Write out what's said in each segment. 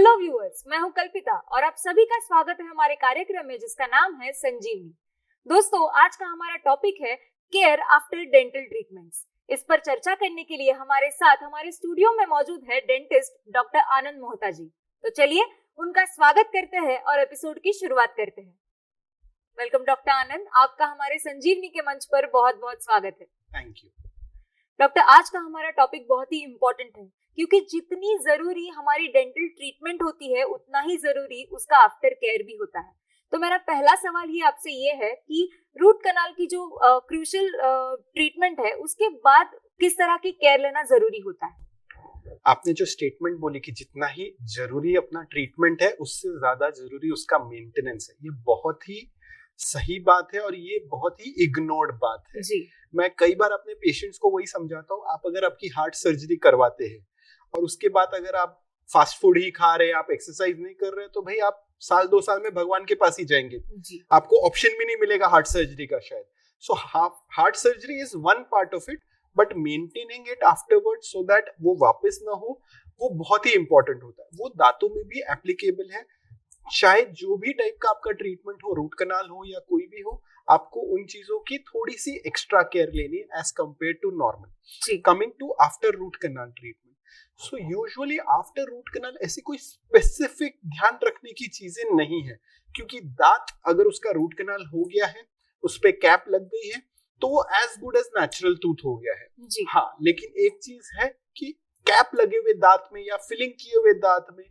Hello viewers, मैं हूं कल्पिता और आप सभी का स्वागत है हमारे कार्यक्रम में जिसका नाम है संजीवनी। दोस्तों, आज का हमारा टॉपिक है केयर आफ्टर डेंटल ट्रीटमेंट्स। इस पर चर्चा करने के लिए हमारे साथ हमारे स्टूडियो में मौजूद है डेंटिस्ट डॉक्टर आनंद मोहता जी। तो चलिए उनका स्वागत करते हैं और एपिसोड की शुरुआत करते हैं। वेलकम डॉक्टर आनंद, आपका हमारे संजीवनी के मंच पर बहुत बहुत स्वागत है। थैंक यू डॉक्टर, आज का हमारा टॉपिक बहुत ही इम्पोर्टेंट है क्योंकि जितनी जरूरी हमारी डेंटल ट्रीटमेंट होती है उतना ही जरूरी उसका आफ्टर केयर भी होता है। तो मेरा पहला सवाल ही आपसे ये है कि रूट कनाल की जो क्रूशियल ट्रीटमेंट है उसके बाद किस तरह की केयर लेना जरूरी होता है? आपने जो स्टेटमेंट बोली कि जितना ही जरूरी अपना ट्रीटमेंट है उससे ज्यादा जरूरी उसका मेंटेनेंस है, ये बहुत ही सही बात है और ये बहुत ही इग्नोर्ड बात है जी। मैं कई बार अपने पेशेंट्स को वही समझाता हूँ, आप अगर आपकी हार्ट सर्जरी करवाते हैं और उसके बाद अगर आप फास्ट फूड ही खा रहे हैं, आप एक्सरसाइज नहीं कर रहे, तो भाई आप साल 2 साल में भगवान के पास ही जाएंगे जी। आपको ऑप्शन भी नहीं मिलेगा हार्ट सर्जरी का शायद। So heart surgery is one part of it, but maintaining it afterward so that वो वापस ना हो, वो बहुत ही इंपॉर्टेंट होता है। वो दांतों में भी एप्लीकेबल है, चाहे जो भी टाइप का आपका ट्रीटमेंट हो, रूट कनाल हो या कोई भी हो, आपको उन चीजों की थोड़ी सी एक्स्ट्रा केयर लेनी है as compare to normal. Coming to after root canal treatment, so usually after root canal ऐसी कोई स्पेसिफिक ध्यान रखने की चीजें नहीं है, क्योंकि दांत अगर उसका रूट कनाल हो गया है, उस पे कैप लग गई है, तो वो as good as natural tooth हो गया है जी। हाँ, लेकिन एक चीज है कि कैप लगे हुए दांत में या फिलिंग किए हुए दांत में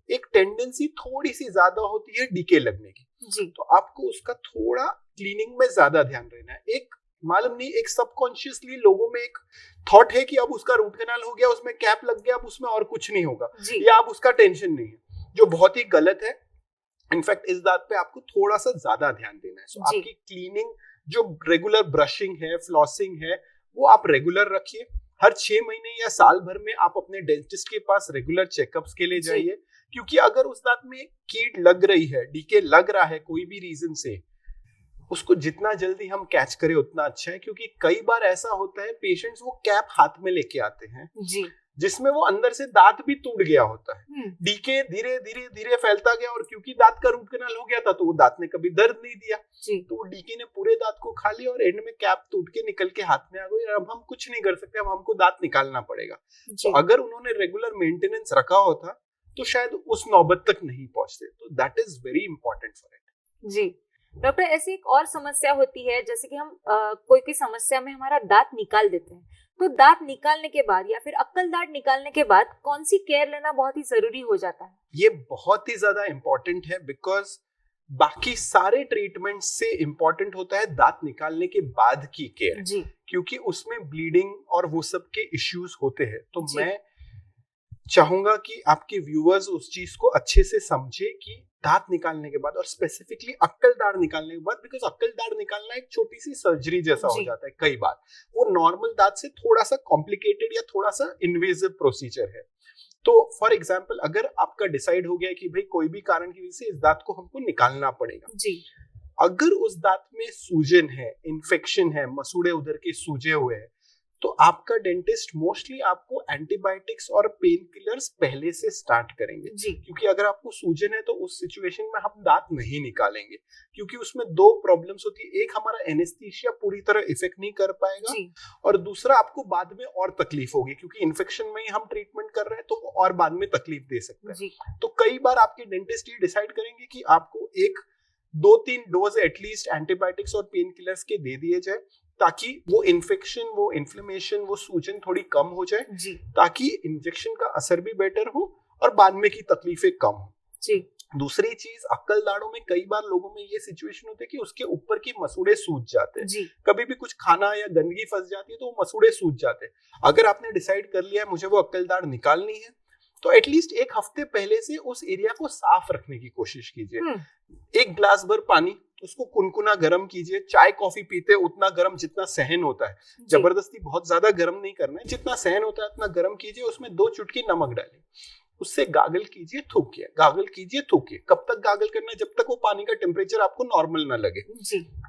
एक टेंडेंसी थोड़ी सी ज्यादा होती है डीके लगने की जी। तो आपको उसका थोड़ा क्लीनिंग में ज्यादा ध्यान रहना है। एक मालूम नहीं, एक सबकॉन्शियसली लोगों में एक थॉट है कि अब उसका रूट कनाल हो गया, उसमें कैप लग गया, अब उसमें और कुछ नहीं होगा या अब उसका टेंशन नहीं है, जो बहुत ही गलत है। इनफैक्ट इस बात पे आपको थोड़ा सा ज्यादा ध्यान देना है। सो आपकी क्लीनिंग, जो रेगुलर ब्रशिंग है, फ्लॉसिंग है, वो आप रेगुलर रखिए। हर 6 महीने या साल भर में आप अपने डेंटिस्ट के पास रेगुलर चेकअप्स के लिए जाइए, क्योंकि अगर उस दांत में कीट लग रही है, डीके लग रहा है कोई भी रीजन से, उसको जितना जल्दी हम कैच करें उतना अच्छा है। क्योंकि कई बार ऐसा होता है पेशेंट्स वो कैप हाथ में लेके आते हैं जी, जिसमें वो अंदर से दांत भी टूट गया होता है, डीके धीरे धीरे धीरे फैलता गया, और क्योंकि दांत का रूट कनाल हो गया था तो वो दांत ने कभी दर्द नहीं दिया, तो वो डीके ने पूरे दांत को खा लिया और एंड में कैप टूट के निकल के हाथ में आ गई। अब हम कुछ नहीं कर सकते, अब हमको दांत निकालना पड़ेगा। तो अगर उन्होंने रेगुलर मेंटेनेंस रखा होता तो शायद उस नौबत तक नहीं पहुंचते। तो that is very important for it. जी डॉक्टर, ऐसी एक और समस्या होती है, जैसे कि हम कोई समस्या में हमारा दांत निकाल देते हैं, तो दांत निकालने के बाद या फिर अक्कल दांत निकालने के बाद कौन सी केयर लेना बहुत ही जरूरी हो जाता है? ये बहुत ही ज्यादा इंपॉर्टेंट है, बिकॉज बाकी सारे ट्रीटमेंट से इंपॉर्टेंट होता है दांत निकालने के बाद की केयर, क्योंकि उसमें ब्लीडिंग और वो सब के इश्यूज होते हैं। तो मैं चाहूंगा कि आपके व्यूअर्स उस चीज को अच्छे से समझे कि दांत निकालने के बाद, और स्पेसिफिकली अक्कल दाढ़ निकालने के बाद, बिकॉज अक्कल दाढ़ निकालना एक छोटी सी सर्जरी जैसा हो जाता है कई बार, वो नॉर्मल दांत से थोड़ा सा कॉम्प्लिकेटेड या थोड़ा सा इन्वेजिव प्रोसीजर है। तो फॉर एग्जाम्पल, अगर आपका डिसाइड हो गया कि भाई कोई भी कारण की वजह से इस दांत को हमको निकालना पड़ेगा, अगर उस दांत में सूजन है, इन्फेक्शन है, मसूड़े उधर के सूजे हुए हैं, तो आपका डेंटिस्ट मोस्टली आपको एंटीबायोटिक्स और पेन किलर्स पहले से स्टार्ट करेंगे, क्योंकि अगर आपको सूजन है तो उस सिचुएशन में हम दांत नहीं निकालेंगे, क्योंकि उसमें 2 प्रॉब्लम्स होती है। एक, हमारा एनेस्थीसिया पूरी तरह इफेक्ट नहीं कर पाएगा, और दूसरा आपको बाद में और तकलीफ होगी, क्योंकि इन्फेक्शन में ही हम ट्रीटमेंट कर रहे हैं तो और बाद में तकलीफ दे सकता है। तो कई बार आपके डेंटिस्ट ये डिसाइड करेंगे कि आपको 1-2-3 डोज एटलीस्ट एंटीबायोटिक्स और पेन किलर्स के दे दिए जाए, ताकि वो इन्फेक्शन, वो इन्फ्लेमेशन, वो सूजन थोड़ी कम हो जाए, ताकि इंजेक्शन का असर भी बेटर हो और बाद में की तकलीफें कम हो। दूसरी चीज, अक्कल दाढ़ों में कई बार लोगों में ये सिचुएशन होती है कि उसके ऊपर की मसूड़े सूज जाते हैं, कभी भी कुछ खाना या गंदगी फंस जाती है तो वो मसूड़े सूज जाते हैं। अगर आपने डिसाइड कर लिया है मुझे वो अक्कल दाढ़ निकालनी है, तो एटलीस्ट 1 हफ्ते पहले से उस एरिया को साफ रखने की कोशिश कीजिए। 1 ग्लास भर पानी, उसको कुनकुना गर्म कीजिए। चाय कॉफी पीते उतना गर्म जितना सहन होता है, जबरदस्ती बहुत ज्यादा गर्म नहीं करना है, जितना सहन होता है उतना गर्म कीजिए। उसमें 2 चुटकी नमक डालिए, उससे गागल कीजिए, थूकिए, गागल कीजिए, थूकिए। कब तक गागल करना है? जब तक वो पानी का टेम्परेचर आपको नॉर्मल ना लगे।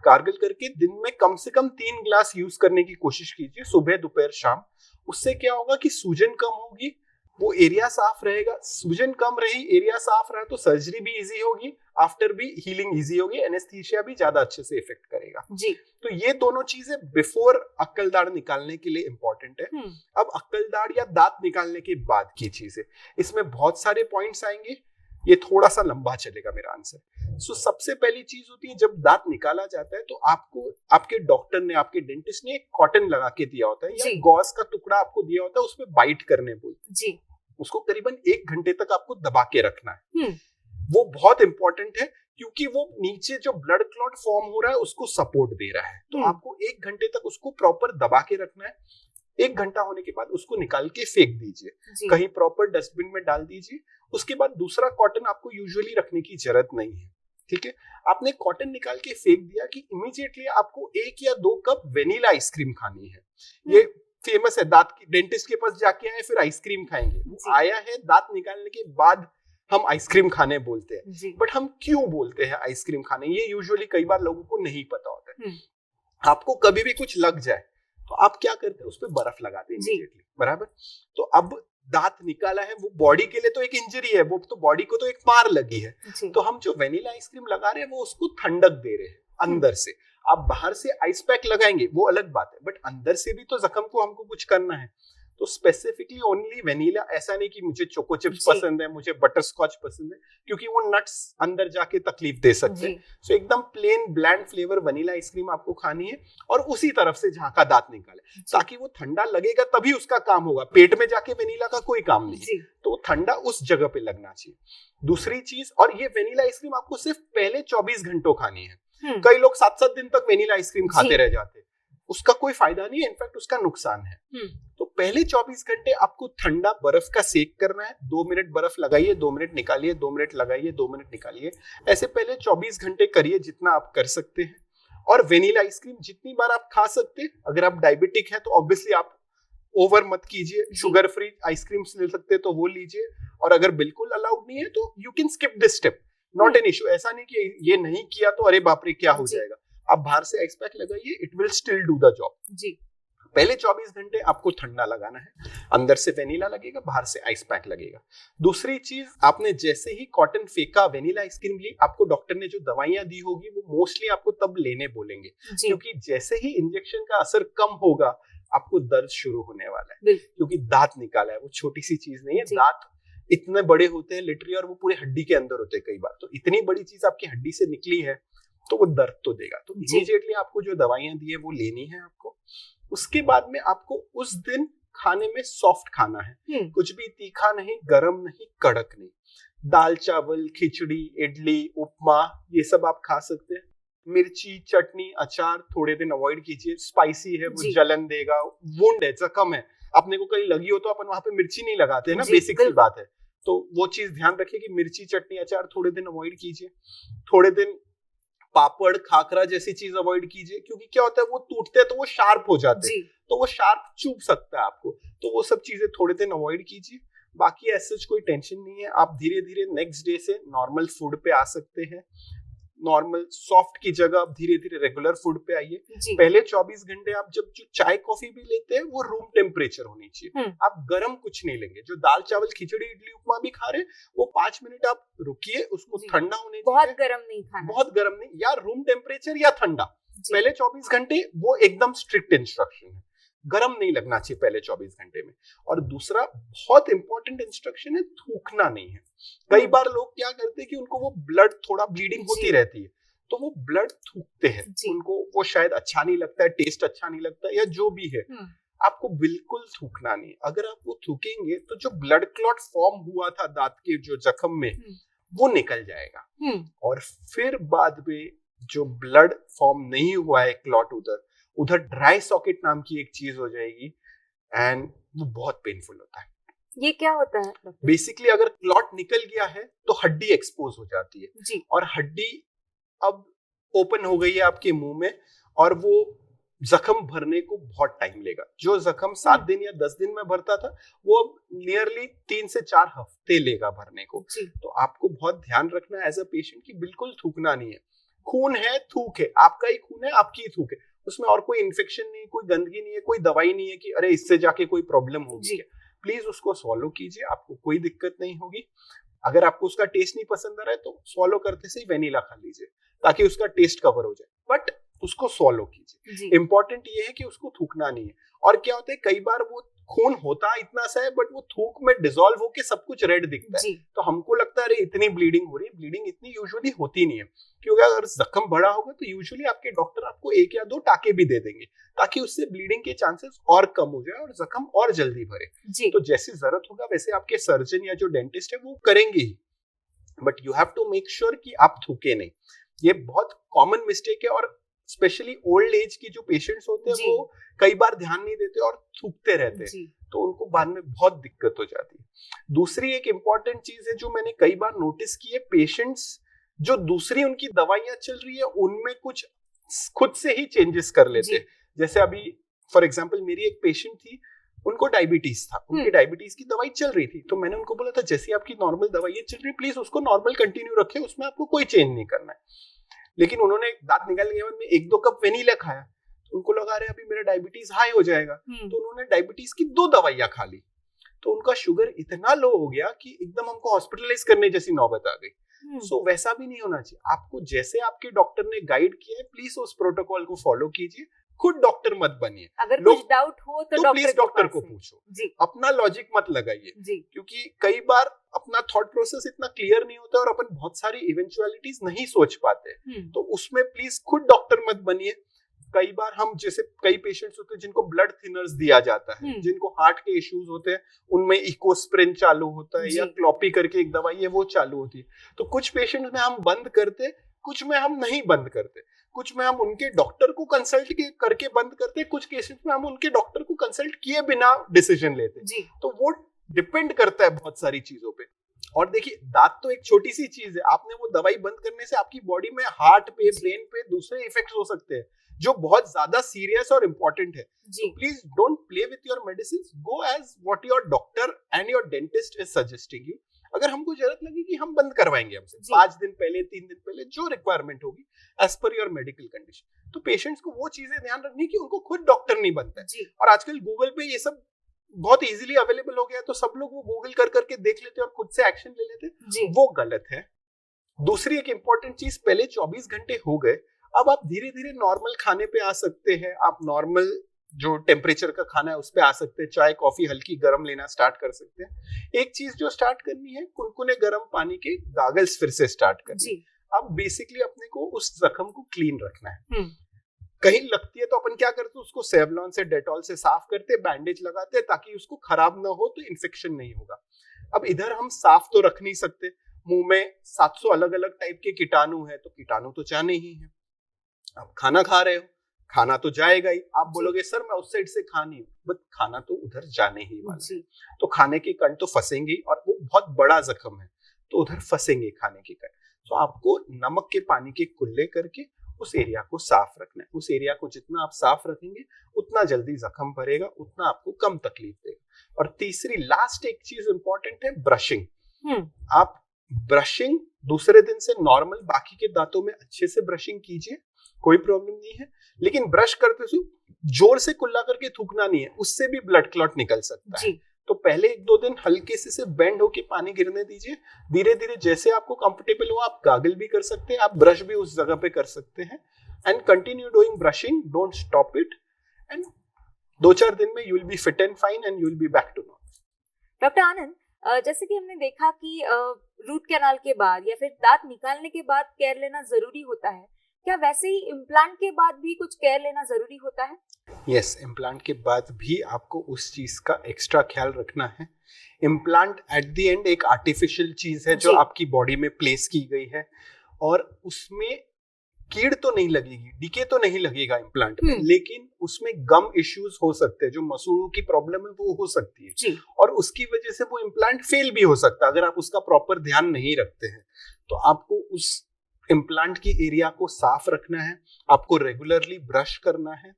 गागल करके दिन में कम से कम 3 ग्लास यूज करने की कोशिश कीजिए, सुबह, दोपहर, शाम। उससे क्या होगा कि सूजन कम होगी, वो एरिया साफ रहेगा, सूजन कम रही, एरिया साफ रहा तो सर्जरी भी इजी होगी, आफ्टर भी हीलिंग इजी होगी, एनेस्थीसिया भी ज्यादा अच्छे से इफेक्ट करेगा जी। तो ये दोनों चीजें बिफोर अक्कल दाढ़ निकालने के लिए इंपॉर्टेंट है। अब अक्कल दाढ़ या दांत निकालने के बाद की चीजें, इसमें बहुत सारे पॉइंट्स आएंगे, ये थोड़ा सा लंबा चलेगा मेरा आंसर। सो सबसे पहली चीज होती है, जब दांत निकाला जाता है तो आपको आपके डॉक्टर ने, आपके डेंटिस्ट ने एक कॉटन लगा के दिया होता है या गॉज का टुकड़ा आपको दिया होता है, उसमें बाइट करने बोलते हैं जी। उसको करीबन 1 घंटे तक आपको दबा के रखना है। वो बहुत इंपॉर्टेंट है क्योंकि वो नीचे जो ब्लड क्लॉट फॉर्म हो रहा है उसको सपोर्ट दे रहा है, तो आपको 1 घंटे तक उसको प्रॉपर दबा के रखना है। 1 घंटा होने के बाद उसको निकाल के फेंक दीजिए, कहीं प्रॉपर डस्टबिन में डाल दीजिए। उसके बाद दूसरा कॉटन आपको यूजुअली रखने की जरूरत नहीं है, ठीक है। आपने कॉटन निकाल के फेंक दिया कि इमीडिएटली आपको 1 या 2 कप वेनिला आइसक्रीम खानी है। ये फेमस है, दांत की डेंटिस्ट के पास जाके आए फिर आइसक्रीम खाएंगे, वो आया है दांत निकालने के बाद हम आइसक्रीम खाने बोलते हैं। बट हम क्यों बोलते हैं आइसक्रीम खाने, ये यूजुअली कई बार लोगों को नहीं पता होता है। आपको कभी भी कुछ लग जाए तो आप क्या करते हैं, उस पर बर्फ लगाते हैं इमीडिएटली, बराबर। तो अब दांत निकाला है, वो बॉडी के लिए तो एक इंजरी है, वो तो बॉडी को तो एक मार लगी है, तो हम जो वेनिला आइसक्रीम लगा रहे हैं वो उसको ठंडक दे रहे हैं अंदर से। आप बाहर से आइस पैक लगाएंगे वो अलग बात है, बट अंदर से भी तो जख्म को हमको कुछ करना है। तो स्पेसिफिकली ओनली वेनिला, ऐसा नहीं कि मुझे चोको चिप्स पसंद है, मुझे बटर स्कॉच पसंद है, क्योंकि वो नट्स अंदर जाके तकलीफ दे सकते हैं। सो एकदम plain bland flavour vanilla ice cream आपको खानी है और उसी तरफ से जहां का दांत निकाले, ताकि वो ठंडा लगेगा तभी उसका काम होगा, पेट में जाके वेनिला का कोई काम नहीं, तो ठंडा उस जगह पे लगना चाहिए। दूसरी चीज, और ये वेनिला आइसक्रीम आपको सिर्फ पहले 24 घंटों खानी है। कई लोग 7-7 दिन तक वेनिला आइसक्रीम खाते रह जाते हैं, उसका कोई फायदा नहीं है, इनफैक्ट उसका नुकसान है। तो पहले 24 घंटे आपको ठंडा बर्फ का सेक करना है, 2 मिनट बर्फ लगाइए, 2 मिनट निकालिए, 2 मिनट लगाइए, 2 मिनट निकालिए, ऐसे पहले 24 घंटे करिए जितना आप कर सकते हैं। और वेनिला आइसक्रीम जितनी बार आप खा सकते हैं। अगर आप डायबिटिक है तो ऑब्वियसली आप ओवर मत कीजिए, शुगर फ्री आइसक्रीम्स ले सकते हैं तो वो लीजिए, और अगर बिल्कुल अलाउड नहीं है तो you can skip this step, not an issue. ऐसा नहीं कि ये नहीं किया तो अरे बाप रे क्या हो जाएगा, आप बाहर से आइस पैक लगाइए, it will still do the job जी। पहले 24 घंटे आपको ठंडा लगाना है, अंदर से वेनिला लगेगा, बाहर से आइस पैक लगेगा। दूसरी चीज, आपने जैसे ही कॉटन फेंका, वेनिला आइसक्रीम ली, आपको डॉक्टर ने जो दवाइयां दी होगी वो मोस्टली आपको तब लेने बोलेंगे, क्योंकि जैसे ही इंजेक्शन का असर कम होगा आपको दर्द शुरू होने वाला है, क्योंकि दांत निकाला है, वो छोटी सी चीज नहीं है। दांत इतने बड़े होते हैं लिटरली, और वो पूरे हड्डी के अंदर होते हैं कई बार, तो इतनी बड़ी चीज आपकी हड्डी से निकली है तो वो दर्द तो देगा। तो इमीडिएटली आपको जो दवाइयां दी है वो लेनी है आपको। उसके बाद में आपको उस दिन खाने में सॉफ्ट खाना है, कुछ भी तीखा नहीं, गरम नहीं, कड़क नहीं। दाल चावल, खिचड़ी, इडली, उपमा, ये सब आप खा सकते हैं। मिर्ची, चटनी, अचार थोड़े दिन अवॉइड कीजिए, स्पाइसी है, वो जलन देगा। वुंड है, जख्म है, अपने को कहीं लगी हो तो अपन वहां पे मिर्ची नहीं लगाते हैं ना, बेसिक सी बात है। तो वो चीज ध्यान रखिए कि मिर्ची, चटनी, अचार थोड़े दिन अवॉइड कीजिए। थोड़े दिन पापड़, खाकरा जैसी चीज अवॉइड कीजिए, क्योंकि क्या होता है वो टूटते हैं तो वो शार्प हो जाते हैं, तो वो शार्प चुभ सकता है आपको, तो वो सब चीजें थोड़े दिन अवॉइड कीजिए। बाकी ऐसा कोई टेंशन नहीं है, आप धीरे धीरे नेक्स्ट डे से नॉर्मल फूड पे आ सकते हैं। नॉर्मल सॉफ्ट की जगह आप धीरे धीरे रेगुलर फूड पे आइए। पहले 24 घंटे आप जब जो चाय कॉफी भी लेते हैं वो रूम टेम्परेचर होनी चाहिए, आप गर्म कुछ नहीं लेंगे। जो दाल चावल, खिचड़ी, इडली, उपमा भी खा रहे हैं वो 5 मिनट आप रुकिए, उसको ठंडा होने दीजिए। बहुत गर्म नहीं खाना, बहुत गर्म नहीं, या रूम टेम्परेचर या ठंडा। पहले 24 घंटे वो एकदम स्ट्रिक्ट इंस्ट्रक्शन है, गर्म नहीं लगना चाहिए पहले 24 घंटे में। और दूसरा बहुत इंपॉर्टेंट इंस्ट्रक्शन है, थूकना नहीं है। कई बार लोग क्या करते हैं कि उनको वो ब्लड, थोड़ा ब्लीडिंग होती रहती है तो वो ब्लड थूकते हैं, उनको वो शायद अच्छा नहीं लगता है, टेस्ट अच्छा नहीं लगता है, या जो भी है। आपको बिल्कुल थूकना नहीं। अगर आप वो थूकेंगे तो जो ब्लड क्लॉट फॉर्म हुआ था दांत के जो जख्म में वो निकल जाएगा, और फिर बाद में जो ब्लड फॉर्म नहीं हुआ है क्लॉट, उधर ड्राई सॉकेट नाम की एक चीज हो जाएगी, एंड वो बहुत पेनफुल होता है। ये क्या होता है? बेसिकली अगर क्लॉट निकल गया है तो हड्डी एक्सपोज हो जाती है जी। और हड्डी अब ओपन हो गई है आपके मुंह में, और वो जख्म भरने को बहुत टाइम लेगा। जो जख्म 7 दिन या 10 दिन में भरता था वो अब नियरली 3 से 4 हफ्ते लेगा भरने को। तो आपको बहुत ध्यान रखना है एज अ पेशेंट कि बिल्कुल थूकना नहीं है। खून है, थूक है, आपका ही खून है, आपकी ही थूक है, उसमें और कोई इन्फेक्शन नहीं, कोई गंदगी नहीं है, कोई दवाई नहीं है कि अरे इससे जाके कोई प्रॉब्लम होगी। प्लीज उसको सॉलो कीजिए, आपको कोई दिक्कत नहीं होगी। अगर आपको उसका टेस्ट नहीं पसंद आ रहा है तो सॉलो करते से ही वेनिला खा लीजिए ताकि उसका टेस्ट कवर हो जाए, बट उसको सॉलो कीजिए। इंपॉर्टेंट ये है कि उसको थूकना नहीं है। और क्या होता है, कई बार वो खून होता इतना सा है बट वो थूक में डिसॉल्व होके सब कुछ रेड दिखता है, तो हमको लगता है अरे इतनी ब्लीडिंग हो रही है। ब्लीडिंग इतनी यूजुअली होती नहीं है, क्योंकि अगर जख्म बड़ा होगा तो यूजुअली आपके डॉक्टर आपको 1 या 2 टाके भी दे देंगे ताकि उससे ब्लीडिंग के चांसेस और कम हो जाए और जख्म और जल्दी भरे। तो जैसी जरूरत होगा वैसे आपके सर्जन या जो डेंटिस्ट है वो करेंगे ही, but you have to make sure कि आप थूके नहीं। ये बहुत कॉमन मिस्टेक है, और स्पेशली ओल्ड एज की जो पेशेंट्स होते हैं वो कई बार ध्यान नहीं देते और थूकते रहते हैं, तो उनको बाद में बहुत दिक्कत हो जाती है। दूसरी एक इम्पॉर्टेंट चीज है जो मैंने कई बार नोटिस की है, पेशेंट्स जो दूसरी उनकी दवाइयां चल रही है उनमें कुछ खुद से ही चेंजेस कर लेते हैं। जैसे अभी फॉर एग्जांपल मेरी एक पेशेंट थी, उनको डायबिटीज था, उनकी डायबिटीज की दवाई चल रही थी, तो मैंने उनको बोला था जैसे आपकी नॉर्मल दवाई चल रही है प्लीज उसको नॉर्मल कंटिन्यू रखें, उसमें आपको कोई चेंज नहीं करना है। लेकिन उन्होंने दांत निकालने के बाद में 1-2 कप वेनिला खाया, तो उनको लगा रहे अभी मेरा डायबिटीज हाई हो जाएगा, तो उन्होंने डायबिटीज की 2 दवाइयां खा ली, तो उनका शुगर इतना लो हो गया कि एकदम हमको हॉस्पिटलाइज करने जैसी नौबत आ गई। सो वैसा भी नहीं होना चाहिए। आपको जैसे आपके डॉक्टर ने गाइड किया है प्लीज उस प्रोटोकॉल को फॉलो कीजिए, खुद डॉक्टर मत बनिए। अगर कुछ डाउट हो तो प्लीज डॉक्टर को पूछो, अपना लॉजिक मत लगाइए, क्योंकि कई बार अपना थॉट प्रोसेस इतना क्लियर नहीं होता और अपन बहुत सारी इवेंचुअलिटीज नहीं सोच पाते, तो उसमें प्लीज खुद डॉक्टर मत बनिए। कई बार हम जैसे कई पेशेंट्स होते हैं जिनको ब्लड थिनर्स दिया जाता है, जिनको हार्ट के इश्यूज होते हैं, उनमें इकोस्प्रिन चालू होता है या क्लोपी करके एक दवाई है वो चालू होती है, तो कुछ पेशेंट्स में हम बंद करते, कुछ में हम नहीं बंद करते, कुछ में हम उनके डॉक्टर को कंसल्ट करके बंद करते, कुछ केसेस में हम उनके डॉक्टर को कंसल्ट किए बिना डिसीजन लेते। तो वो डिपेंड करता है बहुत सारी चीजों पे। और देखिए दांत तो एक छोटी सी चीज है, आपने वो दवाई बंद करने से आपकी बॉडी में हार्ट पे, ब्रेन पे दूसरे इफेक्ट्स हो सकते हैं जो बहुत ज्यादा सीरियस और इम्पोर्टेंट है। तो please don't play with your medicines, go as what your doctor and your dentist is suggesting you. अगर हमको जरूरत लगी कि हम बंद करवाएंगे हमसे 5 दिन पहले, 3 दिन पहले, जो रिक्वायरमेंट होगी as per your medical condition. तो पेशेंट्स को वो चीजें ध्यान रखनी कि उनको खुद डॉक्टर नहीं बनता है। और आजकल गूगल पे ये सब बहुत इजीली अवेलेबल हो गया, तो सब लोग वो गूगल कर करके देख लेते और खुद से एक्शन ले लेते, वो गलत है। दूसरी एक इंपॉर्टेंट चीज, पहले 24 घंटे हो गए, अब आप धीरे धीरे नॉर्मल खाने पे आ सकते हैं। आप नॉर्मल जो टेम्परेचर का खाना है उस पे आ सकते हैं, चाय कॉफी हल्की गर्म लेना स्टार्ट कर सकते हैं। एक चीज जो स्टार्ट करनी है, कुनकुने गर्म पानी के गागल्स फिर से स्टार्ट करनी। अब बेसिकली अपने को उस जख्म को क्लीन रखना है। कहीं लगती है तो अपन क्या करते हैं, उसको सेवलॉन से, डेटॉल से साफ करते, बैंडेज लगाते ताकि उसको खराब ना हो, तो इन्फेक्शन नहीं होगा। अब इधर हम साफ तो रख नहीं सकते, मुंह में 700 अलग अलग टाइप के कीटाणु है, तो कीटाणु तो जाने ही है। अब खाना खा रहे हो, खाना तो जाएगा ही। आप बोलोगे सर मैं उस साइड से खा नहीं, बट खाना तो उधर जाने ही वाला है, तो खाने के कण तो फंसेंगे, और वो बहुत बड़ा जख्म है तो उधर फंसेंगे खाने के कण। तो आपको नमक के पानी के कुल्ले करके उस एरिया को साफ रखना है। उस एरिया को जितना आप साफ रखेंगे उतना जल्दी जख्म भरेगा, उतना आपको कम तकलीफ देगा। और तीसरी लास्ट एक चीज इंपॉर्टेंट है, ब्रशिंग। आप ब्रशिंग दूसरे दिन से नॉर्मल बाकी के दांतों में अच्छे से ब्रशिंग कीजिए, कोई प्रॉब्लम नहीं है, लेकिन ब्रश करते समय जोर से कुल्ला करके थूकना नहीं है, उससे भी ब्लड क्लॉट निकल सकता है। तो पहले 1-2 दिन हल्के से बेंड होके पानी गिरने दीजिए, धीरे धीरे जैसे आपको कंफर्टेबल हो आप गागल भी कर सकते हैं, आप ब्रश भी उस जगह पे कर सकते हैं, and continue doing brushing, don't stop it, and 2-4 दिन में you will be fit and fine and you will be back to normal. Doctor Anand, जैसे कि हमने देखा कि रूट कैनाल के बाद या फिर दांत निकालने के बाद केयर लेना जरूरी होता है, क्या वैसे ही इम्प्लांट के बाद भी कुछ केयर लेना जरूरी होता है? यस, इम्प्लांट के बाद भी आपको उस चीज का एक्स्ट्रा ख्याल रखना है। इम्प्लांट एट द एंड एक आर्टिफिशियल चीज है जो आपकी बॉडी में प्लेस की गई है, और उसमें कीड़ तो नहीं लगेगी, डीके तो नहीं लगेगा इम्प्लांट में, लेकिन उसमें गम इश्यूज हो सकते हैं, जो मसूड़ों की प्रॉब्लम है वो हो सकती है, और उसकी वजह से वो इम्प्लांट फेल भी हो सकता है अगर आप उसका प्रॉपर ध्यान नहीं रखते हैं। तो आपको उस इम्प्लांट की एरिया को साफ रखना है, आपको रेगुलरली ब्रश करना है,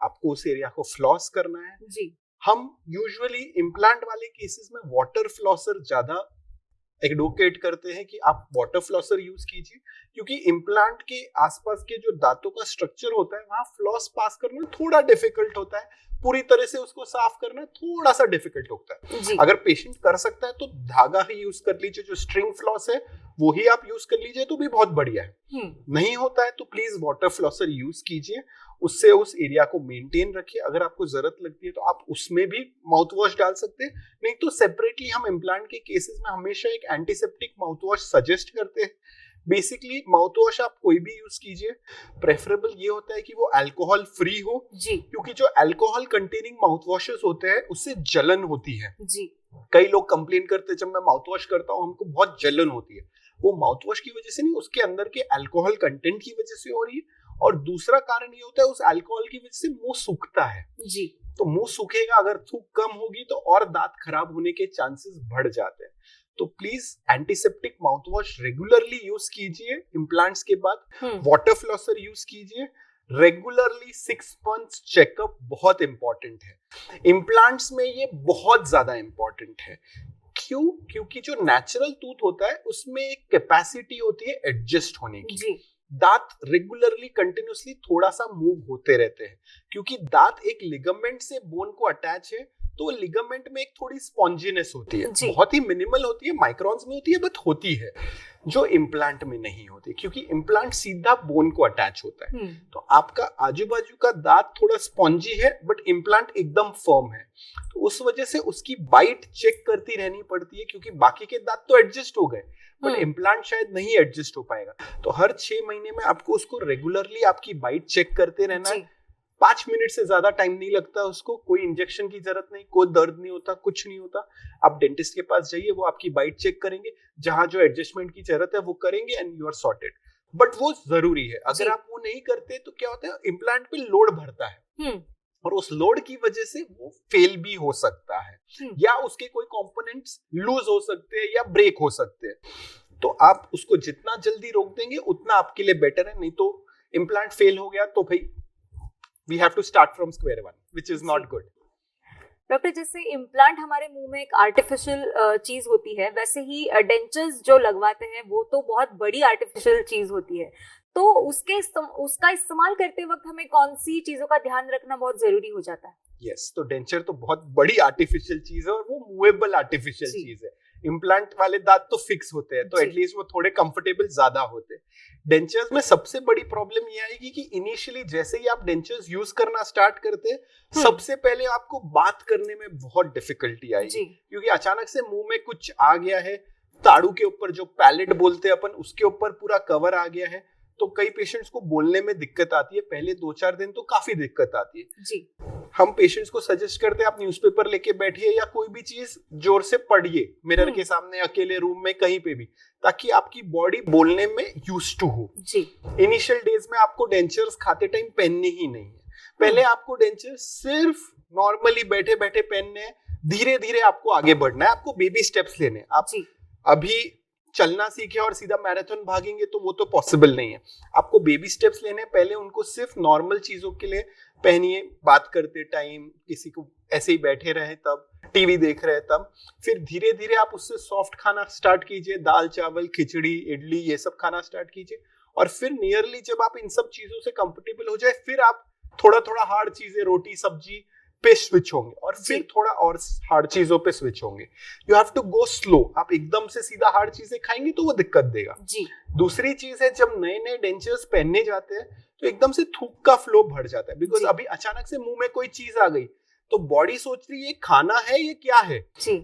आपको उस एरिया को फ्लॉस करना है। हम यूजुअली इम्प्लांट वाले केसेस में वाटर फ्लॉसर ज्यादा एडवोकेट करते हैं कि आप वाटर फ्लॉसर यूज कीजिए, क्योंकि इम्प्लांट के आसपास के जो दांतों का स्ट्रक्चर होता है वहां फ्लॉस पास करना थोड़ा डिफिकल्ट होता है, पूरी तरह से उसको साफ करना थोड़ा सा डिफिकल्ट होता है जी। अगर पेशेंट कर सकता है तो धागा ही यूज कर लीजिए, जो स्ट्रिंग फ्लॉस है वो ही आप यूज कर लीजिए तो भी बहुत बढ़िया है। नहीं होता है तो प्लीज वाटर फ्लॉसर यूज कीजिए, उससे उस एरिया को मेंटेन रखिए। अगर आपको जरूरत लगती है तो आप उसमें भी माउथ वॉश डाल सकते हैं, नहीं तो सेपरेटली हम इम्प्लांट के केसेस में हमेशा एक एंटीसेप्टिक माउथ वॉश सजेस्ट करते हैं। बेसिकली माउथ वॉश आप कोई भी यूज कीजिए, प्रेफरेबल ये होता है कि वो अल्कोहल फ्री हो जी। क्योंकि जो अल्कोहल कंटेनिंग माउथ वॉशेस होते हैं उससे जलन होती है जी। कई लोग कंप्लेन करते हैं जब मैं माउथ वॉश करता हूँ हमको बहुत जलन होती है, वो माउथ वॉश की वजह से नहीं, उसके अंदर के अल्कोहल कंटेंट की वजह से हो रही है। और दूसरा कारण ये होता है उस अल्कोहल की वजह से मुंह सूखता है जी। तो मुंह सूखेगा, अगर थूक कम होगी तो और दांत खराब होने के चांसेस बढ़ जाते हैं। तो please antiseptic mouth wash regularly use कीजिए इम्प्लांट्स के बाद। वाटर फ्लॉसर यूज कीजिए रेगुलरली। 6 मंथ्स चेकअप बहुत इंपॉर्टेंट है इम्प्लांट्स में, ये बहुत ज्यादा इंपॉर्टेंट है। क्यों? क्योंकि जो नेचुरल टूथ होता है उसमें एक कैपेसिटी होती है एडजस्ट होने की जी। दांत रेगुलरली कंटिन्यूअसली थोड़ा सा मूव होते रहते हैं क्योंकि दांत एक लिगामेंट से बोन को अटैच है, तो लिगामेंट में एक थोड़ी स्पॉन्जीनेस होती है, बहुत ही मिनिमल होती है, माइक्रोन्स में होती है बट होती है, जो इम्प्लांट में नहीं होती क्योंकि इम्प्लांट सीधा बोन को अटैच होता है। तो आपका आजू बाजू का दांत थोड़ा स्पॉन्जी है बट इम्प्लांट एकदम फर्म है, तो उस वजह से उसकी बाइट चेक करती रहनी पड़ती है क्योंकि बाकी के दांत तो एडजस्ट हो गए बट इम्प्लांट शायद नहीं एडजस्ट हो पाएगा। तो हर 6 महीने में आपको उसको रेगुलरली आपकी बाइट चेक करते रहना है। 5 मिनट से ज्यादा टाइम नहीं लगता उसको, कोई इंजेक्शन की जरूरत नहीं, कोई दर्द नहीं होता, कुछ नहीं होता। आप डेंटिस्ट के पास जाइए, वो आपकी बाइट चेक करेंगे, जहां जो एडजस्टमेंट की जरूरत है वो करेंगे and you are sorted. But वो जरूरी है, अगर आप वो नहीं करते तो क्या होता है इम्प्लांट पे लोड भरता है और उस लोड की वजह से वो फेल भी हो सकता है या उसके कोई कंपोनेंट्स लूज हो सकते हैं या ब्रेक हो सकते हैं। तो आप उसको जितना जल्दी रोक देंगे उतना आपके लिए बेटर है, नहीं तो इम्प्लांट फेल हो गया तो भाई we have to start from square one, which is not good. Doctor, जैसे इम्प्लांट हमारे मुंह में एक आर्टिफिशियल चीज होती है, वैसे ही डेंचर्स जो लगवाते हैं वो तो बहुत बड़ी आर्टिफिशियल चीज होती है, तो उसका इस्तेमाल करते वक्त हमें कौन सी चीजों का ध्यान रखना बहुत जरूरी हो जाता है? यस, तो डेंचर तो बहुत बड़ी आर्टिफिशियल चीज है और वो मूवेबल आर्टिफिशियल चीज है। इम्प्लांट वाले दांत तो फिक्स होते हैं तो एटलीस्ट वो थोड़े कंफर्टेबल ज्यादा होते हैं। डेंचर्स में सबसे बड़ी प्रॉब्लम ये आएगी कि इनिशियली जैसे ही आप डेंचर्स यूज करना स्टार्ट करते हैं सबसे पहले आपको बात करने में बहुत डिफिकल्टी आएगी क्योंकि अचानक से मुंह में कुछ आ गया है, ताड़ू के ऊपर जो पैलेट बोलते हैं अपन उसके ऊपर पूरा कवर आ गया है, तो कई पेशेंट्स को बोलने में दिक्कत आती है। पहले 2-4 दिन तो काफी दिक्कत आती है जी। हम पेशेंट्स को सजेस्ट करते हैं आप न्यूज़पेपर लेके बैठिए या कोई भी चीज जोर से पढ़िए मिरर के सामने, अकेले रूम में, कहीं पे भी, ताकि आपकी बॉडी बोलने में यूज्ड टू हो जी। इनिशियल डेज में आपको डेंचर्स खाते टाइम पहनने ही नहीं है, पहले आपको डेंचर्स सिर्फ नॉर्मली बैठे बैठे पहनने हैं, धीरे धीरे आपको आगे बढ़ना है, आपको बेबी स्टेप्स लेने हैं। आप अभी चलना सीखे और सीधा मैराथन भागेंगे तो वो तो पॉसिबल नहीं है, आपको बेबी स्टेप्स लेने, पहले उनको सिर्फ नॉर्मल चीजों के लिए पहनिए, बात करते टाइम किसी को ऐसे ही बैठे रहे तब, टीवी देख रहे तब, फिर धीरे धीरे आप उससे सॉफ्ट खाना स्टार्ट कीजिए, दाल चावल खिचड़ी इडली ये सब खाना स्टार्ट कीजिए, और फिर नियरली जब आप इन सब चीजों से कंफर्टेबल हो जाए फिर आप थोड़ा थोड़ा हार्ड चीजें, रोटी सब्जी पे स्विच होंगे और फिर थोड़ा और हार्ड चीजों पे स्विच होंगे। You have to go slow, आप एकदम से सीधा हार्ड चीजें खाएंगे तो वो दिक्कत देगा जी। दूसरी चीज है जब नए नए डेंचर्स पहनने जाते हैं तो एकदम से थूक का फ्लो बढ़ जाता है, बिकॉज अभी अचानक से मुंह में कोई चीज आ गई तो बॉडी सोच रही है ये खाना है ये क्या है जी।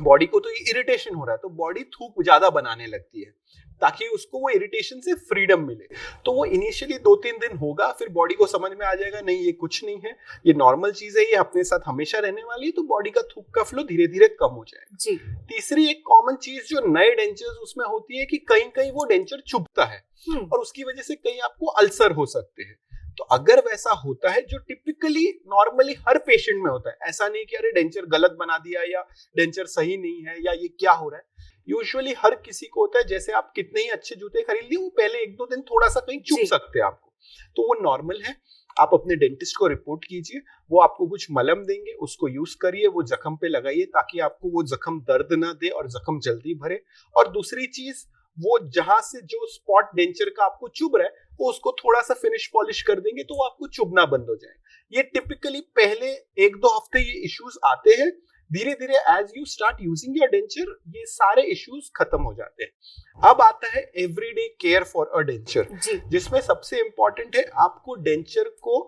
बॉडी को तो ये इरिटेशन हो रहा है तो बॉडी थूक ज्यादा बनाने लगती है ताकि उसको वो इरिटेशन से फ्रीडम मिले। तो वो इनिशियली 2-3 दिन होगा, फिर बॉडी को समझ में आ जाएगा नहीं ये कुछ नहीं है, ये नॉर्मल चीज है, ये अपने साथ हमेशा रहने वाली है, तो बॉडी का थूक का फ्लो धीरे धीरे कम हो जाएगा जी। तीसरी एक कॉमन चीज जो नए डेंचर्स उसमें होती है कि कहीं कहीं वो डेंचर चुभता है और उसकी वजह से कहीं आपको अल्सर हो सकते हैं। तो अगर वैसा होता है जो टिपिकली नॉर्मली हर पेशेंट में होता है, ऐसा नहीं कि अरे डेंचर गलत बना दिया या डेंचर सही नहीं है या ये क्या हो रहा है, यूजुअली हर किसी को होता है। जैसे आप कितने ही अच्छे जूते खरीद लिए, वो पहले 1-2 दिन थोड़ा सा कहीं चुभ सकते हैं आपको, तो वो नॉर्मल है। आप अपने डेंटिस्ट को रिपोर्ट कीजिए, वो आपको कुछ मलम देंगे, उसको यूज करिए, वो जख्म पे लगाइए ताकि आपको वो जख्म दर्द ना दे और जख्म जल्दी भरे। और दूसरी चीज, वो जहां से जो स्पॉट डेंचर का आपको चुभ रहा है वो उसको थोड़ा सा फिनिश पॉलिश कर देंगे तो वो आपको चुभना बंद हो जाए। ये टिपिकली पहले 1-2 हफ्ते ये इश्यूज आते हैं, धीरे धीरे as you start using your denture ये सारे इश्यूज खत्म हो जाते हैं। अब आता है everyday care for a denture, जिसमें सबसे इंपॉर्टेंट है आपको डेंचर को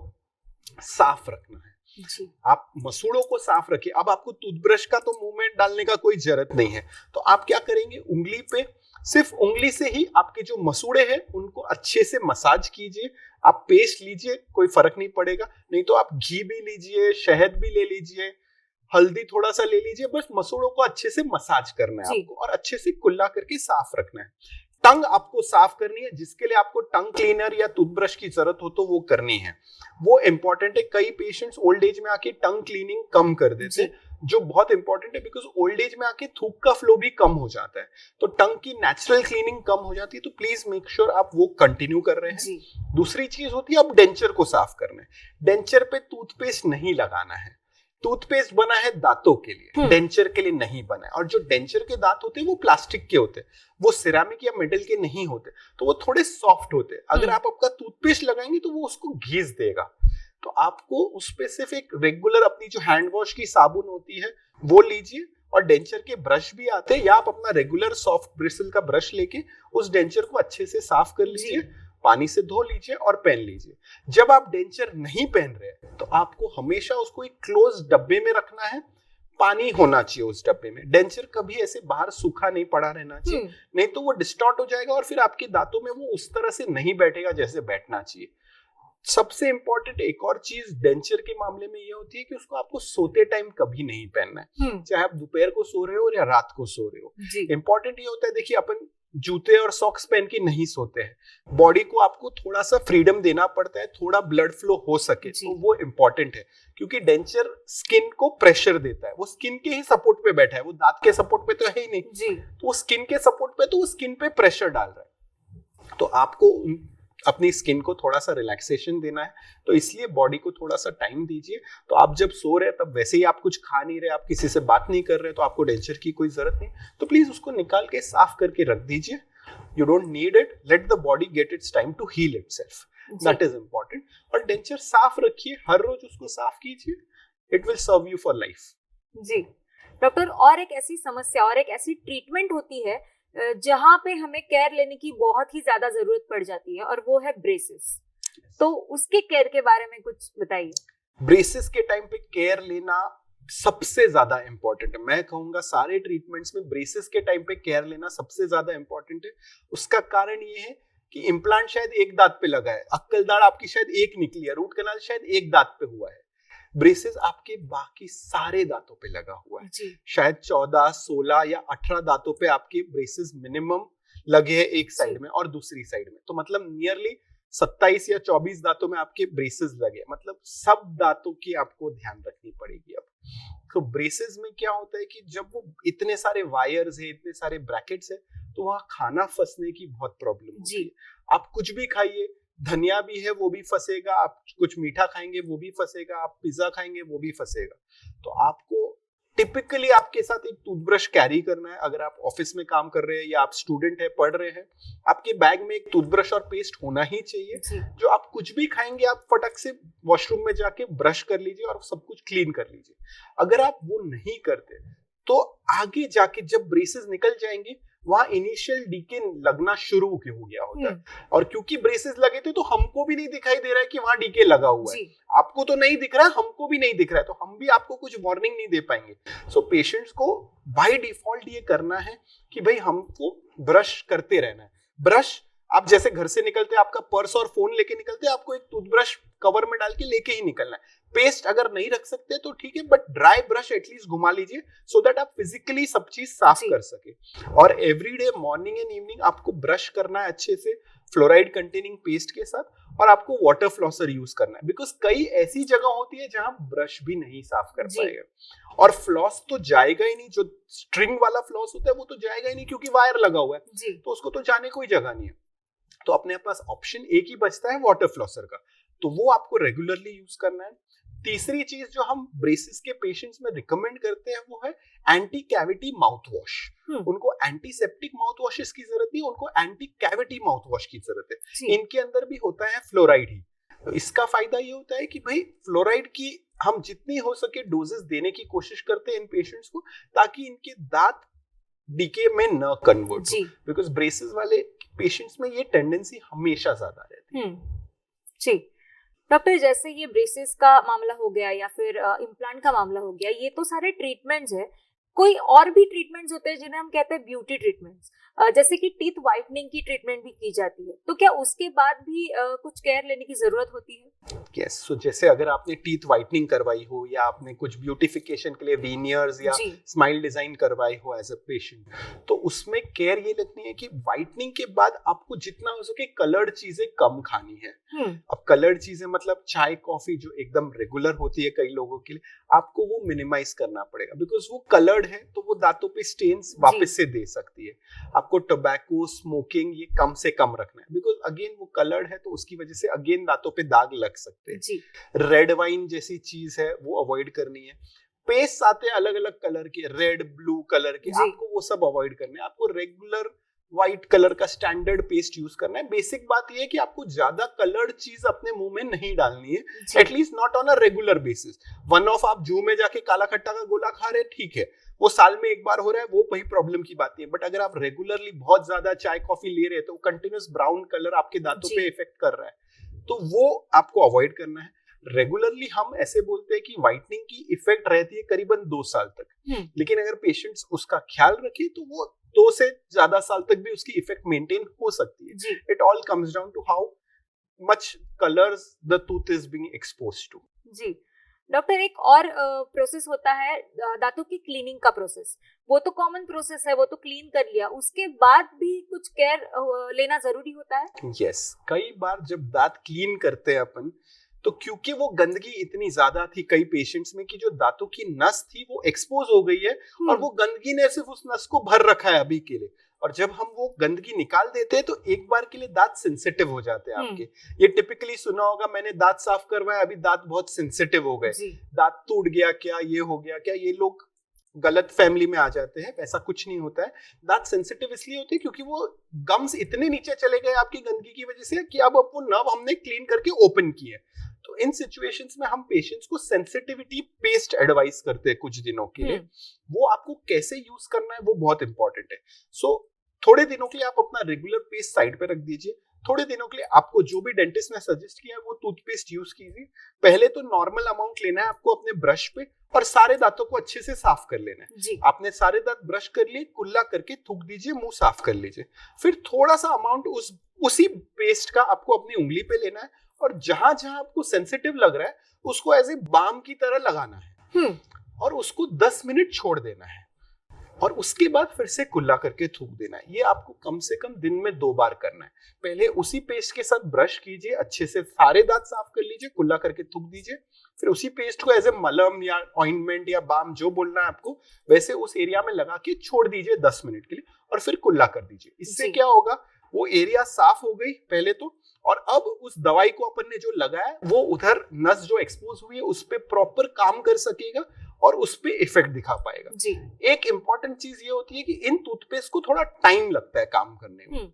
साफ रखना है। जी। आप मसूड़ों को साफ रखिए। अब आपको टूथब्रश का तो मुंह में डालने का कोई जरूरत नहीं है, तो आप क्या करेंगे, उंगली पे, सिर्फ उंगली से ही आपके जो मसूड़े हैं उनको अच्छे से मसाज कीजिए। आप पेस्ट लीजिए, कोई फर्क नहीं पड़ेगा, नहीं तो आप घी भी लीजिए, शहद भी ले लीजिए, हल्दी थोड़ा सा ले लीजिए, बस मसूड़ों को अच्छे से मसाज करना है आपको और अच्छे से कुल्ला करके साफ रखना है। टंग आपको साफ करनी है, जिसके लिए आपको टंग क्लीनर या टूथब्रश की जरूरत हो तो वो करनी है, वो इंपॉर्टेंट है। कई पेशेंट्स ओल्ड एज में आके टंग क्लीनिंग कम कर देते हैं, जो बहुत इंपॉर्टेंट है, बिकॉज ओल्ड एज में आके थूक का फ्लो भी कम हो जाता है, तो टंग की नेचुरल क्लीनिंग कम हो जाती है, तो प्लीज मेक श्योर आप वो कंटिन्यू कर रहे हैं। दूसरी चीज होती है अब डेंचर को साफ करना है। डेंचर पे टूथपेस्ट नहीं लगाना है, टूथपेस्ट बना है दांतों के लिए, डेंचर के लिए नहीं बना है। और जो डेंचर के दांत होते हैं वो प्लास्टिक के होते हैं, वो सिरामिक या मेटल के नहीं होते, तो वो थोड़े सॉफ्ट होते हैं। अगर आप आपका टूथपेस्ट लगाएंगे तो वो उसको घिस देगा, तो आपको उस पे सिर्फ एक रेगुलर अपनी जो हैंड वॉश की साबुन होती है वो लीजिए, और डेंचर के ब्रश भी आते हैं, या आप अपना रेगुलर सॉफ्ट ब्रिसल का ब्रश लेके उस डेंचर को अच्छे से साफ कर लीजिए, पानी से धो लीजिए और पहन लीजिए। जब आप डेंचर नहीं पहन रहे तो आपको हमेशा उसको एक क्लोज डब्बे में रखना है, पानी होना चाहिए उस डब्बे में। डेंचर कभी ऐसे बाहर सूखा नहीं पड़ा रहना चाहिए, नहीं तो वो डिस्टॉर्ट हो जाएगा और फिर आपके दांतों में वो उस तरह से नहीं बैठेगा जैसे बैठना चाहिए। सबसे इंपॉर्टेंट एक और चीज डेंचर के मामले में ये होती है कि उसको आपको सोते टाइम कभी नहीं पहनना है, चाहे आप दोपहर को सो रहे हो या रात को सो रहे हो। इंपॉर्टेंट ये होता है, देखिए अपन जूते और सॉक्स पहन के नहीं सोते हैं, बॉडी को आपको थोड़ा सा फ्रीडम देना पड़ता है, थोड़ा ब्लड फ्लो हो सके, तो वो इंपॉर्टेंट है, क्योंकि डेंचर स्किन को प्रेशर देता है, वो स्किन के ही सपोर्ट पे बैठा है, वो दांत के सपोर्ट पे तो है ही नहीं, तो वो स्किन के सपोर्ट पे, तो वो स्किन पे प्रेशर डाल रहा है, तो आपको अपनी स्किन को थोड़ा सा रिलैक्सेशन देना है, तो इसलिए बॉडी को थोड़ा सा टाइम दीजिए। तो आप जब सो रहे हैं तब वैसे ही आप कुछ खा नहीं रहे, आप किसी से बात नहीं कर रहे, तो आपको डेंचर की कोई जरूरत नहीं, तो प्लीज उसको निकाल के साफ करके रख दीजिए। You don't need it, let the body get its time to heal itself, that is important. और डेंचर साफ रखिए, हर रोज उसको साफ कीजिए, it will serve you for life. जी डॉक्टर, और एक ऐसी समस्या और एक ऐसी ट्रीटमेंट होती है जहाँ पे हमें केयर लेने की बहुत ही ज्यादा जरूरत पड़ जाती है, और वो है ब्रेसेस, तो उसके केयर के बारे में कुछ बताइए। ब्रेसेस के टाइम पे केयर लेना सबसे ज्यादा इंपॉर्टेंट है, मैं कहूंगा सारे ट्रीटमेंट्स में ब्रेसेस के टाइम पे केयर लेना सबसे ज्यादा इंपॉर्टेंट है। उसका कारण ये है कि इम्प्लांट शायद एक दांत पे लगा है, अक्कल दाढ़ आपकी शायद एक निकली है, रूट कनाल शायद एक दांत पे हुआ है, ब्रेसेस आपके बाकी सारे दांतों पे लगा हुआ है, शायद 14, 16 या 18 दांतों पे आपके ब्रेसेस मिनिमम लगे हैं एक साइड में और दूसरी साइड में, तो मतलब नियरली 27 या 24 दांतों में आपके ब्रेसेस लगे, मतलब सब दांतों की आपको ध्यान रखनी पड़ेगी। अब तो ब्रेसेस में क्या होता है कि जब वो इतने सारे वायर्स है, इतने सारे ब्रैकेट्स है, तो वहां खाना फंसने की बहुत प्रॉब्लम होती है। आप कुछ भी खाइए, धनिया भी है वो भी फंसेगा, आप कुछ मीठा खाएंगे वो भी फंसेगा, आप पिज्जा खाएंगे वो भी फंसेगा, तो आपको टिपिकली आपके साथ एक टूथब्रश कैरी करना है। अगर आप ऑफिस में काम कर रहे हैं या आप स्टूडेंट है, पढ़ रहे हैं, आपके बैग में एक टूथब्रश और पेस्ट होना ही चाहिए। जो आप कुछ भी खाएंगे आप फटक से वॉशरूम में जाके ब्रश कर लीजिए और सब कुछ क्लीन कर लीजिए। अगर आप वो नहीं करते तो आगे जाके जब ब्रेसेस निकल जाएंगे वहां इनिशियल डीके लगना शुरू हो गया होता है, और क्योंकि ब्रेसेस लगे थे तो हमको भी नहीं दिखाई दे रहा है कि वहां डीके लगा हुआ है, आपको तो नहीं दिख रहा है, हमको भी नहीं दिख रहा है, तो हम भी आपको कुछ वार्निंग नहीं दे पाएंगे। सो पेशेंट्स को बाय डिफॉल्ट ये करना है कि भाई हमको ब्रश करते रहना है। ब्रश आप जैसे घर से निकलते हैं, आपका पर्स और फोन लेके निकलते हैं, आपको एक टूथब्रश कवर में डाल के लेके ही निकलना है। पेस्ट अगर नहीं रख सकते तो ठीक है, बट ड्राई ब्रश एटलीस्ट घुमा लीजिए सो दैट आप फिजिकली सब चीज साफ कर सके। और एवरीडे मॉर्निंग एंड इवनिंग आपको ब्रश करना है अच्छे से फ्लोराइड कंटेनिंग पेस्ट के साथ, और आपको वाटर फ्लॉसर यूज करना है, बिकॉज कई ऐसी जगह होती है जहां ब्रश भी नहीं साफ कर पाएगा, और फ्लॉस तो जाएगा ही नहीं, जो स्ट्रिंग वाला फ्लॉस होता है वो तो जाएगा ही नहीं क्योंकि वायर लगा हुआ है, तो उसको तो जाने कोई जगह नहीं है। तो अपने पास ऑप्शन एक ही बचता है वाटर फ्लॉसर का, तो वो आपको रेगुलरली यूज करना है। तीसरी चीज जो हम ब्रेसेस के पेशेंट्स में रिकमेंड करते हैं वो है एंटी कैविटी माउथ वॉश। उनको एंटीसेप्टिक माउथ वॉशेस की जरूरत नहीं, उनको एंटी कैविटी माउथ वॉश की जरूरत है। इनके अंदर भी होता है फ्लोराइड ही, इसका फायदा ये होता है कि भाई फ्लोराइड की हम जितनी हो सके डोजेस देने की कोशिश करते हैं इन पेशेंट्स को, ताकि इनके दांत डीके में न कन्वर्ट हो, बिकॉज ब्रेसेस वाले पेशेंट्स में ये टेंडेंसी हमेशा ज्यादा रहती है। जी डॉक्टर, जैसे ये ब्रेसेस का मामला हो गया या फिर इम्प्लांट का मामला हो गया, ये तो सारे ट्रीटमेंट्स है। कोई और भी ट्रीटमेंट्स होते हैं जिन्हें हम कहते हैं ब्यूटी ट्रीटमेंट्स, जैसे कि टीथ वाइटनिंग की ट्रीटमेंट भी की जाती है, तो क्या उसके बाद भी कुछ केयर लेने की जरूरत होती है? यस, सो जैसे अगर आपने टीथ वाइटनिंग करवाई हो या आपने कुछ ब्यूटिफिकेशन के लिए वीनियर्स या स्माइल डिजाइन करवाई हो एज अ पेशेंट, तो उसमें केयर ये रखनी है कि वाइटनिंग के बाद आपको जितना हो सके कलर्ड चीजें कम खानी है। अब कलर्ड चीजें मतलब चाय कॉफी जो एकदम रेगुलर होती है कई लोगों के लिए, आपको वो मिनिमाइज करना पड़ेगा, बिकॉज वो कलर्ड है तो वो दांतों पे स्टेन्स वापस से दे सकती है। आपको टोबैको, स्मोकिंग ये कम से कम रखना है, बिकॉज अगेन वो कलर्ड है तो उसकी वजह से अगेन दांतों पे दाग लग सकते हैं। रेड वाइन जैसी चीज है वो अवॉइड करनी है। पेस्ट आते हैं अलग अलग कलर के, रेड ब्लू कलर के, आपको वो सब अवॉइड करने हैं। आपको रेगुलर व्हाइट कलर का स्टैंडर्ड पेस्ट यूज करना है। बेसिक बात ये है कि आपको ज्यादा कलर्ड चीज अपने मुंह में नहीं डालनी है, at least not on a regular basis. One of आप जू में जाके काला खट्टा का गोला खा रहे हैं, ठीक है, वो साल में एक बार हो रहा है, वो वही प्रॉब्लम की बात नहीं है। बट अगर आप रेगुलरली बहुत ज्यादा चाय कॉफी ले रहे हैं तो कंटिन्यूस ब्राउन कलर आपके दांतों पे इफेक्ट कर रहा है, तो वो आपको अवॉइड करना है। रेगुलरली हम ऐसे बोलते हैं कि व्हाइटनिंग की इफेक्ट रहती है करीबन 2 साल तक, लेकिन अगर पेशेंट्स उसका ख्याल रखे तो वो 2 से ज्यादा साल तक भी उसकी इफेक्ट मेंटेन हो सकती है। It all comes down to how much colours the tooth is being exposed to. जी डॉक्टर, एक और प्रोसेस होता है दांतों की क्लीनिंग का प्रोसेस। वो तो कॉमन प्रोसेस है, वो तो क्लीन कर लिया, उसके बाद भी कुछ केयर लेना जरूरी होता है? यस, कई बार जब दांत क्लीन करते हैं अपन, तो क्योंकि वो गंदगी इतनी ज्यादा थी कई पेशेंट्स में कि जो दांतों की नस थी वो एक्सपोज हो गई है और वो गंदगी ने सिर्फ उस नस को भर रखा है अभी के लिए। और जब हम वो गंदगी निकाल देते हैं तो एक बार के लिए दांत सेंसिटिव हो जाते हैं आपके। ये टिपिकली सुना होगा, मैंने दांत साफ करवाया, अभी दांत बहुत सेंसिटिव हो गए, दांत टूट गया क्या, ये हो गया क्या। ये लोग गलत फैमिली में आ जाते हैं, ऐसा कुछ नहीं होता है। दांत सेंसिटिव इसलिए होते हैं क्योंकि वो गम्स इतने नीचे चले गए आपकी गंदगी की वजह से कि अब वो नर्व हमने क्लीन करके ओपन किए। तो इन सिचुएशंस में हम पेशेंट्स को सेंसिटिविटी पेस्ट एडवाइस करते हैं कुछ दिनों के लिए। वो आपको कैसे यूज करना है वो बहुत इंपॉर्टेंट है। सो थोड़े दिनों के लिए आप अपना रेगुलर पेस्ट साइड पे रख दीजिए, थोड़े दिनों के लिए आपको जो भी डेंटिस्ट ने सजेस्ट किया है वो टूथपेस्ट यूज कीजिए। पहले तो नॉर्मल अमाउंट लेना है आपको अपने ब्रश पे और सारे दांतों को अच्छे से साफ कर लेना है। आपने सारे दांत ब्रश कर लिए, कुल्ला करके थूक दीजिए, मुंह साफ कर लीजिए। फिर थोड़ा सा अमाउंट उसी पेस्ट का आपको अपनी उंगली पे लेना है और जहां जहां आपको सेंसिटिव लग रहा है उसको एज ए बाम की तरह लगाना है और उसको 10 मिनट छोड़ देना है और उसके बाद फिर से कुल्ला करके थूक देना है। ये आपको कम से कम दिन में 2 बार करना है। पहले उसी पेस्ट के साथ ब्रश कीजिए, अच्छे से सारे दांत साफ कर लीजिए, कुल्ला करके थूक दीजिए। फिर उसी पेस्ट को एज ए मलम या ऑइंटमेंट या बाम जो बोलना है आपको वैसे उस एरिया में लगा के छोड़ दीजिए 10 मिनट के लिए और फिर कुल्ला कर दीजिए। इससे क्या होगा, वो एरिया साफ हो गई पहले तो, और अब उस दवाई को अपन ने जो लगाया वो उधर नस जो एक्सपोज हुई है उस पे प्रॉपर काम कर सकेगा और उस पे इफेक्ट दिखा पाएगा। एक इंपॉर्टेंट चीज ये होती है कि इन टूथपेस्ट को थोड़ा टाइम लगता है काम करने में,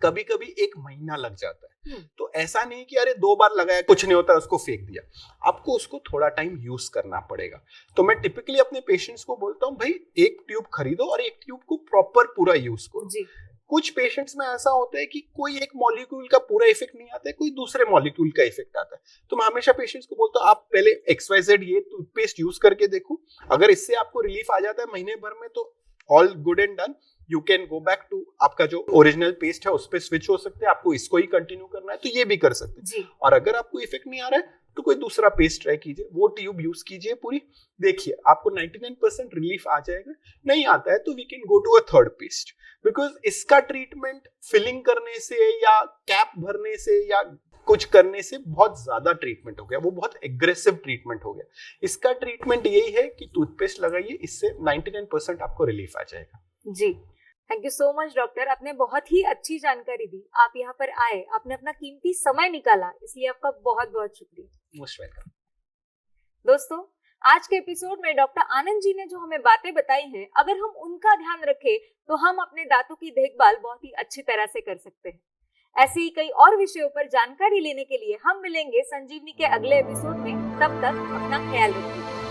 कभी कभी 1 महीना लग जाता है। तो ऐसा नहीं कि अरे 2 बार लगाया कुछ नहीं होता उसको फेंक दिया, आपको उसको थोड़ा टाइम यूज करना पड़ेगा। तो मैं टिपिकली अपने पेशेंट्स को बोलता हूँ भाई 1 ट्यूब खरीदो और 1 ट्यूब को प्रॉपर पूरा यूज करो। कुछ पेशेंट्स में ऐसा होता है कि कोई एक मॉलिक्यूल का पूरा इफेक्ट नहीं आता है, कोई दूसरे मॉलिक्यूल का इफेक्ट आता है। तो मैं हमेशा पेशेंट्स को बोलता हूँ आप पहले XYZ ये टूथपेस्ट यूज करके देखो, अगर इससे आपको रिलीफ आ जाता है महीने भर में तो all good and done, you can go back to आपका जो ओरिजिनल पेस्ट है उस पर स्विच हो सकते हैं। आपको इसको ही कंटिन्यू करना है तो ये भी कर सकते हैं। और अगर आपको इफेक्ट नहीं आ रहा है तो कोई दूसरा पेस्ट ट्राई कीजिए, वो ट्यूब यूज कीजिए पूरी, देखिए आपको 99% रिलीफ आ जाएगा। नहीं आता है तो we can go to a third paste, because इसका ट्रीटमेंट फिलिंग करने से या कैप भरने से या कुछ करने से बहुत ज्यादा ट्रीटमेंट हो गया, वो बहुत एग्रेसिव ट्रीटमेंट हो गया। इसका ट्रीटमेंट यही है कि टूथपेस्ट लगाइए, इससे 99% आपको रिलीफ आ जाएगा। जी, thank you so much doctor, आपने बहुत ही अच्छी जानकारी दी। आप यहाँ पर आए, आपने अपना कीमती समय निकाला, इसलिए आपका बहुत बहुत शुक्रिया। Most welcome. दोस्तों, आज के एपिसोड में डॉक्टर आनंद जी ने जो हमें बातें बताई हैं, अगर हम उनका ध्यान रखें तो हम अपने दांतों की देखभाल बहुत ही अच्छी तरह से कर सकते हैं। ऐसे ही कई और विषयों पर जानकारी लेने के लिए हम मिलेंगे संजीवनी के अगले एपिसोड में। तब तक अपना ख्याल रखिए।